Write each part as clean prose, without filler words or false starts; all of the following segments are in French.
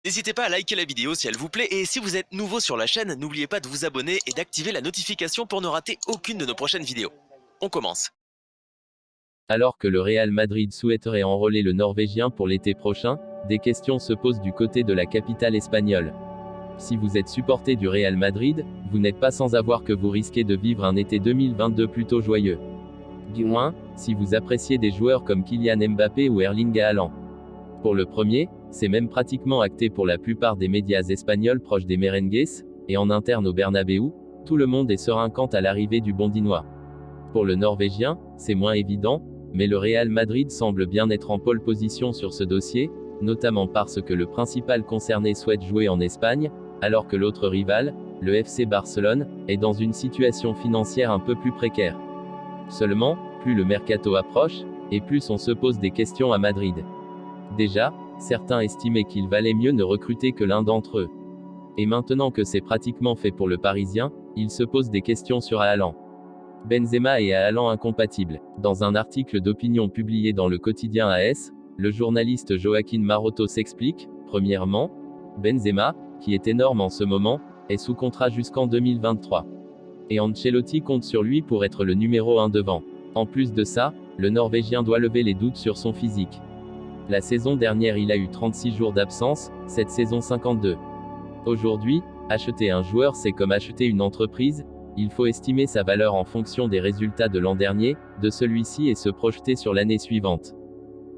N'hésitez pas à liker la vidéo si elle vous plaît et si vous êtes nouveau sur la chaîne, n'oubliez pas de vous abonner et d'activer la notification pour ne rater aucune de nos prochaines vidéos. On commence. Alors que le Real Madrid souhaiterait enrôler le Norvégien pour l'été prochain, des questions se posent du côté de la capitale espagnole. Si vous êtes supporter du Real Madrid, vous n'êtes pas sans savoir que vous risquez de vivre un été 2022 plutôt joyeux. Du moins, si vous appréciez des joueurs comme Kylian Mbappé ou Erling Haaland. Pour le premier, c'est même pratiquement acté pour la plupart des médias espagnols proches des merengues, et en interne au Bernabéu, tout le monde est serein quant à l'arrivée du Bondinois. Pour le Norvégien, c'est moins évident, mais le Real Madrid semble bien être en pole position sur ce dossier, notamment parce que le principal concerné souhaite jouer en Espagne, alors que l'autre rival, le FC Barcelone, est dans une situation financière un peu plus précaire. Seulement, plus le mercato approche, et plus on se pose des questions à Madrid. Déjà, certains estimaient qu'il valait mieux ne recruter que l'un d'entre eux. Et maintenant que c'est pratiquement fait pour le Parisien, il se pose des questions sur Haaland. Benzema et Haaland incompatibles. Dans un article d'opinion publié dans le quotidien AS, le journaliste Joaquín Maroto s'explique. Premièrement, Benzema, qui est énorme en ce moment, est sous contrat jusqu'en 2023. Et Ancelotti compte sur lui pour être le numéro 1 devant. En plus de ça, le Norvégien doit lever les doutes sur son physique. La saison dernière il a eu 36 jours d'absence, cette saison 52. Aujourd'hui, acheter un joueur c'est comme acheter une entreprise, il faut estimer sa valeur en fonction des résultats de l'an dernier, de celui-ci et se projeter sur l'année suivante.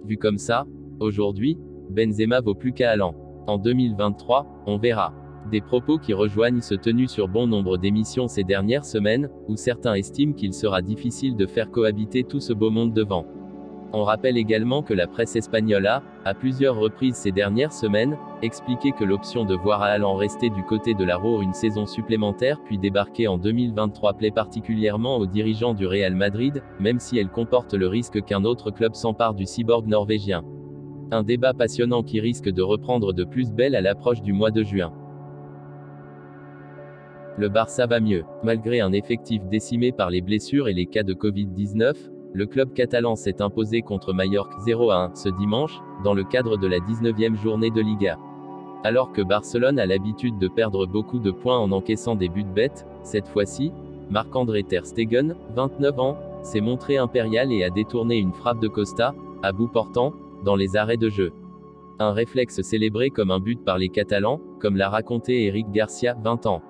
Vu comme ça, aujourd'hui, Benzema vaut plus qu'Haaland. En 2023, on verra. Des propos qui rejoignent ce tenu sur bon nombre d'émissions ces dernières semaines, où certains estiment qu'il sera difficile de faire cohabiter tout ce beau monde devant. On rappelle également que la presse espagnole a, à plusieurs reprises ces dernières semaines, expliqué que l'option de voir Haaland rester du côté de la Roure une saison supplémentaire puis débarquer en 2023 plaît particulièrement aux dirigeants du Real Madrid, même si elle comporte le risque qu'un autre club s'empare du cyborg norvégien. Un débat passionnant qui risque de reprendre de plus belle à l'approche du mois de juin. Le Barça va mieux. Malgré un effectif décimé par les blessures et les cas de Covid-19, le club catalan s'est imposé contre Mallorca 0-1 ce dimanche, dans le cadre de la 19e journée de Liga. Alors que Barcelone a l'habitude de perdre beaucoup de points en encaissant des buts bêtes, cette fois-ci, Marc-André Ter Stegen, 29 ans, s'est montré impérial et a détourné une frappe de Costa, à bout portant, dans les arrêts de jeu. Un réflexe célébré comme un but par les Catalans, comme l'a raconté Eric Garcia, 20 ans.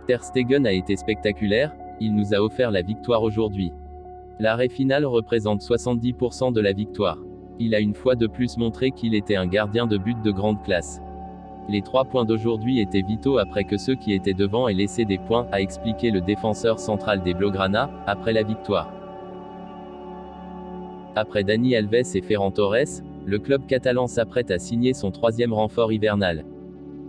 Ter Stegen a été spectaculaire, il nous a offert la victoire aujourd'hui. L'arrêt final représente 70% de la victoire. Il a une fois de plus montré qu'il était un gardien de but de grande classe. Les 3 points d'aujourd'hui étaient vitaux après que ceux qui étaient devant aient laissé des points, a expliqué le défenseur central des Blaugrana, après la victoire. Après Dani Alves et Ferran Torres, le club catalan s'apprête à signer son 3e renfort hivernal.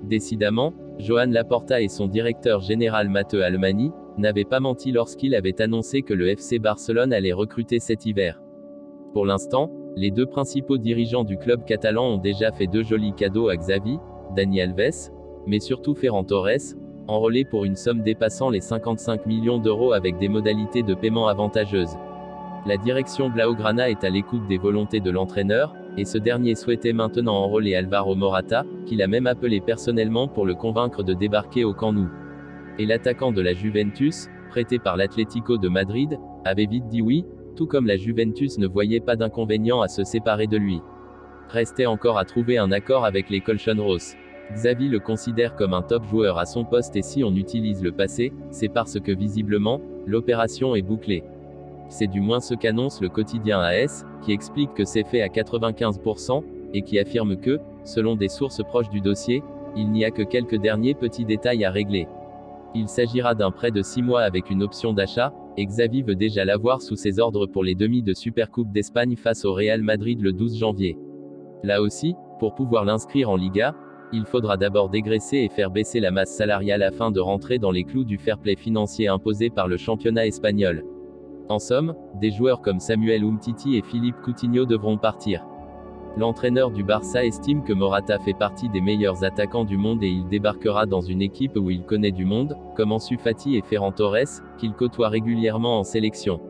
Décidément, Joan Laporta et son directeur général Mateu Alemany n'avaient pas menti lorsqu'il avait annoncé que le FC Barcelone allait recruter cet hiver. Pour l'instant, les 2 principaux dirigeants du club catalan ont déjà fait 2 jolis cadeaux à Xavi, Dani Alves, mais surtout Ferran Torres, enrôlé pour une somme dépassant les 55 millions d'euros avec des modalités de paiement avantageuses. La direction Blaugrana est à l'écoute des volontés de l'entraîneur, et ce dernier souhaitait maintenant enrôler Alvaro Morata, qu'il a même appelé personnellement pour le convaincre de débarquer au Camp Nou. Et l'attaquant de la Juventus, prêté par l'Atlético de Madrid, avait vite dit oui, tout comme la Juventus ne voyait pas d'inconvénient à se séparer de lui. Restait encore à trouver un accord avec les Colchonros. Xavi le considère comme un top joueur à son poste et si on utilise le passé, c'est parce que visiblement, l'opération est bouclée. C'est du moins ce qu'annonce le quotidien AS, qui explique que c'est fait à 95%, et qui affirme que, selon des sources proches du dossier, il n'y a que quelques derniers petits détails à régler. Il s'agira d'un prêt de 6 mois avec une option d'achat, et Xavi veut déjà l'avoir sous ses ordres pour les demi de Supercoupe d'Espagne face au Real Madrid le 12 janvier. Là aussi, pour pouvoir l'inscrire en Liga, il faudra d'abord dégraisser et faire baisser la masse salariale afin de rentrer dans les clous du fair play financier imposé par le championnat espagnol. En somme, des joueurs comme Samuel Umtiti et Philippe Coutinho devront partir. L'entraîneur du Barça estime que Morata fait partie des meilleurs attaquants du monde et il débarquera dans une équipe où il connaît du monde, comme Ansu Fati et Ferran Torres, qu'il côtoie régulièrement en sélection.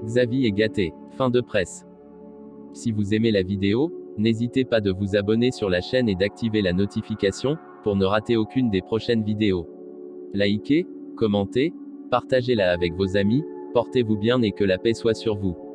Xavi est gâté. Fin de presse. Si vous aimez la vidéo, N'hésitez pas de vous abonner sur la chaîne et d'activer la notification, pour ne rater aucune des prochaines vidéos. Likez, commentez, partagez-la avec vos amis, portez-vous bien et que la paix soit sur vous.